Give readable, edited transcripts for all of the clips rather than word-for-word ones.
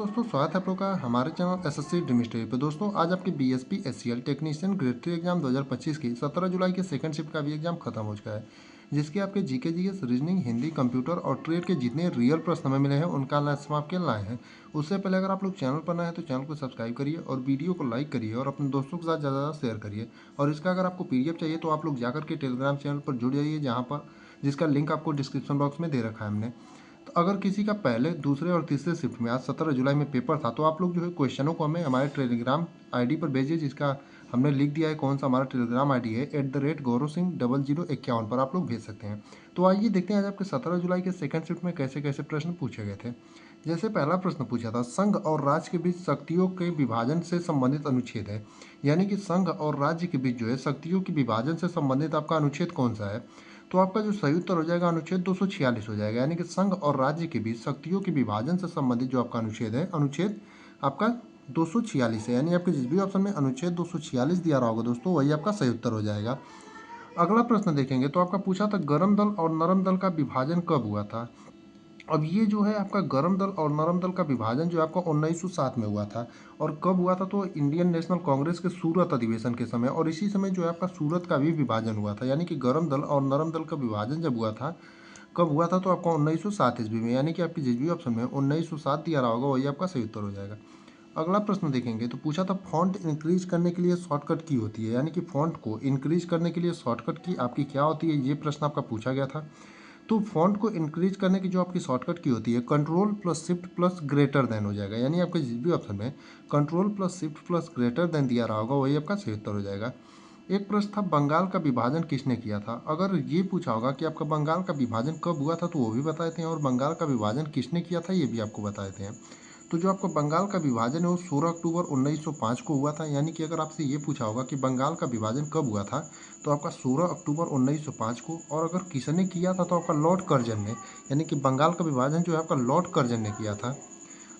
दोस्तों स्वागत है आप लोग का हमारे चैनल एसएससी ड्रीम स्टडी पे। दोस्तों आज आपकी BSP SCL technician grade 3 exam 2025 की 17 जुलाई के सेकंड शिफ्ट का भी एग्जाम खत्म हो चुका है, जिसके आपके GK GS reasoning Hindi computer और ट्रेड के जितने रियल प्रश्न हमें मिले हैं उनका अनालिसिस हम आपके लाए हैं। उससे पहले अगर आप लोग चैनल पर नए हैं तो चैनल को सब्सक्राइब करिए और वीडियो को लाइक करिए और अपने दोस्तों के साथ ज़्यादा शेयर करिए। और इसका अगर आपको पीडीएफ चाहिए तो आप लोग जाकर के टेलीग्राम चैनल पर जुड़ जाइए, जहाँ पर जिसका लिंक आपको डिस्क्रिप्शन बॉक्स में दे रखा है हमने। तो अगर किसी का पहले दूसरे और तीसरे शिफ्ट में आज 17 जुलाई में पेपर था तो आप लोग जो है क्वेश्चनों को हमें हमारे टेलीग्राम आईडी पर भेजिए, जिसका हमने लिख दिया है कौन सा हमारा टेलीग्राम आईडी है @गौरव सिंह 0051 पर आप लोग भेज सकते हैं। तो आइए देखते हैं आज आपके 17 जुलाई के सेकंड शिफ्ट में कैसे कैसे प्रश्न पूछे गए थे। जैसे पहला प्रश्न पूछा था, संघ और राज्य के बीच शक्तियों के विभाजन से संबंधित अनुच्छेद है। यानी कि संघ और राज्य के बीच जो है शक्तियों के विभाजन से संबंधित आपका अनुच्छेद कौन सा है। तो आपका जो सही उत्तर हो जाएगा अनुच्छेद 246 हो जाएगा। यानी कि संघ और राज्य के बीच शक्तियों के विभाजन से संबंधित जो आपका अनुच्छेद है, अनुच्छेद आपका 246 है। यानी आपके जिस भी ऑप्शन में अनुच्छेद 246 दिया रहा होगा दोस्तों, वही आपका सही उत्तर हो जाएगा। अगला प्रश्न देखेंगे तो आपका पूछा था, गर्म दल और नरम दल का विभाजन कब हुआ था। अब ये जो है आपका गर्म दल और नरम दल का विभाजन जो आपका 1907 में हुआ था। और कब हुआ था, तो इंडियन नेशनल कांग्रेस के सूरत अधिवेशन के समय, और इसी समय जो है आपका सूरत का भी विभाजन हुआ था। यानी कि गर्म दल और नरम दल का विभाजन जब हुआ था, कब हुआ था, तो आपका 1907 ईस्वी में। यानी कि आपकी जिस भी ऑप्शन में 1907 दिया रहा होगा वही आपका सही उत्तर हो जाएगा। अगला प्रश्न देखेंगे तो पूछा था, फॉन्ट इंक्रीज करने के लिए शॉर्टकट की होती है। यानी कि फॉन्ट को इंक्रीज करने के लिए शॉर्टकट की आपकी क्या होती है, ये प्रश्न आपका पूछा गया था। तो फॉन्ट को इंक्रीज करने की जो आपकी शॉर्टकट की होती है, control plus shift plus greater than हो जाएगा। यानी आपके जिस भी ऑप्शन में control plus shift plus greater than दिया रहा होगा वही आपका सही उत्तर हो जाएगा। एक प्रश्न था, बंगाल का विभाजन किसने किया था। अगर ये पूछा होगा कि आपका बंगाल का विभाजन कब हुआ था तो वो भी बता देते हैं, और बंगाल का विभाजन किसने किया था ये भी आपको बता देते हैं। तो जो आपका बंगाल का विभाजन है वो 16 अक्टूबर 1905 को हुआ था। यानी कि अगर आपसे ये पूछा होगा कि बंगाल का विभाजन कब हुआ था, तो आपका 16 अक्टूबर 1905 को। और अगर किसने किया था तो आपका लॉर्ड कर्जन ने। यानी कि बंगाल का विभाजन जो है आपका लॉर्ड कर्जन ने किया था।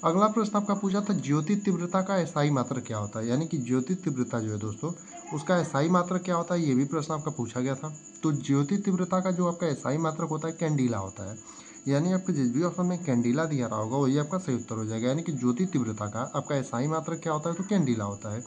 अगला प्रश्न आपका पूछा था, ज्योति तीव्रता का एसआई मात्रक क्या होता है। यानी कि ज्योति तीव्रता जो है दोस्तों, उसका एसआई मात्रक क्या होता है, ये भी प्रश्न आपका पूछा गया था। तो ज्योति तीव्रता का जो आपका एसआई मात्रक होता है कैंडीला होता है। यानी आपके जिस भी ऑप्शन में कैंडीला दिया रहा होगा वही आपका सही उत्तर हो जाएगा। यानी कि ज्योति तीव्रता का आपका एसआई मात्रक क्या होता है, तो कैंडीला होता है।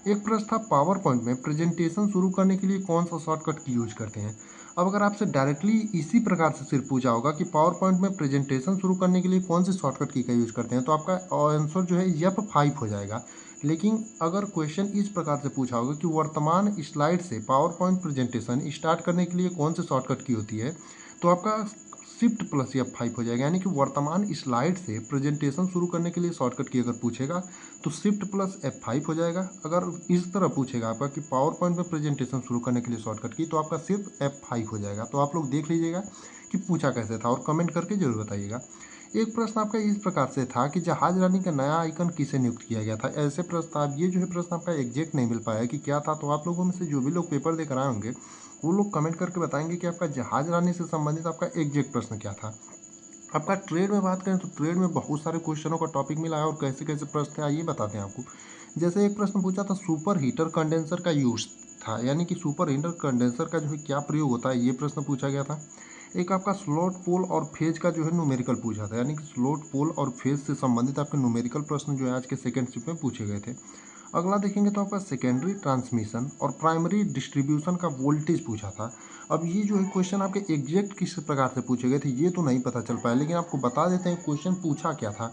एक प्रश्न था, पावर पॉइंट में प्रेजेंटेशन शुरू करने के लिए कौन सा शॉर्टकट की यूज करते हैं। अब अगर आपसे डायरेक्टली इसी प्रकार से सिर्फ पूछा होगा कि पावर पॉइंट में प्रेजेंटेशन शुरू करने के लिए कौन सी शॉर्टकट की का यूज करते हैं, तो आपका आंसर जो है F5 हो जाएगा। लेकिन अगर क्वेश्चन इस प्रकार से पूछा होगा कि वर्तमान स्लाइड से पावर पॉइंट प्रेजेंटेशन स्टार्ट करने के लिए कौन सी शॉर्टकट की होती है, तो आपका शिफ्ट प्लस F5 हो जाएगा। यानी कि वर्तमान स्लाइड से प्रेजेंटेशन शुरू करने के लिए शॉर्टकट की अगर पूछेगा तो शिफ्ट प्लस F5 हो जाएगा। अगर इस तरह पूछेगा आपका कि पावर पॉइंट में प्रेजेंटेशन शुरू करने के लिए शॉर्टकट की, तो आपका सिर्फ F5 हो जाएगा। तो आप लोग देख लीजिएगा कि पूछा कैसे था और कमेंट करके जरूर बताइएगा। एक प्रश्न आपका इस प्रकार से था कि जहाज रानी का नया आइकन किसे नियुक्त किया गया था। ऐसे प्रस्ताव, ये जो है प्रश्न आपका एग्जैक्ट नहीं मिल पाया कि क्या था। तो आप लोगों में से जो भी लोग पेपर देकर आए होंगे वो लोग कमेंट करके बताएंगे कि आपका जहाज रानी से संबंधित आपका एग्जैक्ट प्रश्न क्या था। आपका ट्रेड में बात करें तो ट्रेड में बहुत सारे क्वेश्चनों का टॉपिक मिला है और कैसे कैसे प्रश्न थे आइए बताते हैं आपको। जैसे एक प्रश्न पूछा था, सुपर हीटर कंडेंसर का यूज था। यानी कि सुपर हीटर कंडेंसर का जो है क्या प्रयोग होता है, ये प्रश्न पूछा गया था। एक आपका स्लॉट पोल और फेज का जो है न्यूमेरिकल पूछा था। यानी कि स्लॉट पोल और फेज से संबंधित आपके न्यूमेरिकल प्रश्न जो है आज के सेकंड शिफ्ट में पूछे गए थे। अगला देखेंगे तो आपका सेकेंडरी ट्रांसमिशन और प्राइमरी डिस्ट्रीब्यूशन का वोल्टेज पूछा था। अब ये जो है क्वेश्चन आपके एग्जैक्ट किस प्रकार से पूछे गए थे ये तो नहीं पता चल पाया, लेकिन आपको बता देते हैं क्वेश्चन पूछा क्या था।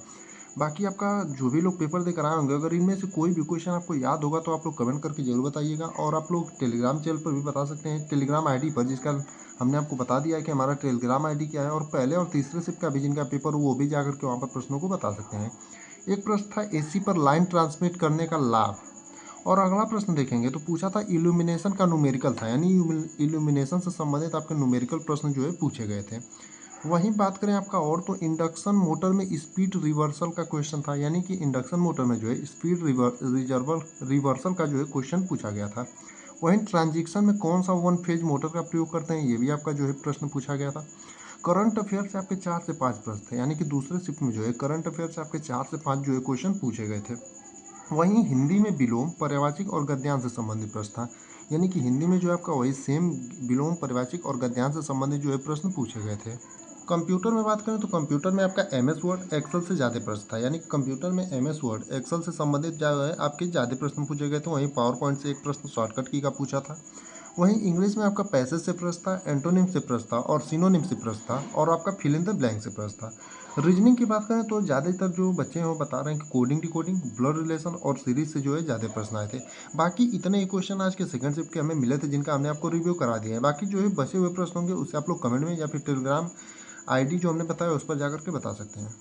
बाकी आपका जो भी लोग पेपर देकर आए होंगे, अगर इनमें से कोई भी क्वेश्चन आपको याद होगा तो आप लोग कमेंट करके जरूर बताइएगा। और आप लोग टेलीग्राम चैनल पर भी बता सकते हैं, टेलीग्राम आईडी पर, जिसका हमने आपको बता दिया है कि हमारा टेलीग्राम आईडी क्या है। और पहले और तीसरे शिफ्ट का भी जिनका पेपर वो भी जाकर के वहाँ पर प्रश्नों को बता सकते हैं। एक प्रश्न था, एसी पर लाइन ट्रांसमिट करने का लाभ। और अगला प्रश्न देखेंगे तो पूछा था, इल्यूमिनेशन का न्यूमेरिकल था। यानी इल्यूमिनेशन से संबंधित आपके न्यूमेरिकल प्रश्न जो है पूछे गए थे। वहीं बात करें आपका और तो इंडक्शन मोटर में स्पीड रिवर्सल का क्वेश्चन था। यानी कि इंडक्शन मोटर में जो है स्पीड रिवर्सल का जो है क्वेश्चन पूछा गया था। वहीं ट्रांजिशन में कौन सा वन फेज मोटर का प्रयोग करते हैं, ये भी आपका जो है प्रश्न पूछा गया था। करंट अफेयर से आपके 4 से 5 प्रश्न थे। यानी कि दूसरे शिफ्ट में जो है करंट अफेयर से आपके 4 से 5 जो है क्वेश्चन पूछे गए थे। वहीं हिंदी में विलोम पर्यायवाची और गद्यांश से संबंधित प्रश्न था। यानी कि हिंदी में जो है आपका वही सेम विलोम पर्यायवाची और गद्यांश से संबंधित जो है प्रश्न पूछे गए थे। कंप्यूटर में बात करें तो कंप्यूटर में आपका एम एस वर्ड एक्सेल से ज़्यादा प्रश्न था, यानी कि कंप्यूटर में एम एस वर्ड एक्सेल से संबंधित जो है आपके ज़्यादा प्रश्न पूछे गए थे। वहीं पावर पॉइंट से एक प्रश्न शॉर्टकट की का पूछा था। वहीं इंग्लिश में आपका पैसेज से प्रश्न था, एंटोनिम से प्रश्न था और सिनोनिम से प्रश्न था और आपका फिल इन द ब्लैंक से प्रश्न था। रीजनिंग की बात करें तो ज़्यादातर जो बच्चे हैं वो बता रहे हैं कि कोडिंग डिकोडिंग, ब्लड रिलेशन और सीरीज से जो है ज़्यादा प्रश्न आए थे। बाकी इतने ही क्वेश्चन आज के सेकंड शिफ्ट के हमें मिले थे, जिनका हमने आपको रिव्यू करा दिया है। बाकी जो है बचे हुए प्रश्न होंगे उसे आप लोग कमेंट में या फिर टेलीग्राम आईडी जो हमने बताया उस पर जाकर के बता सकते हैं।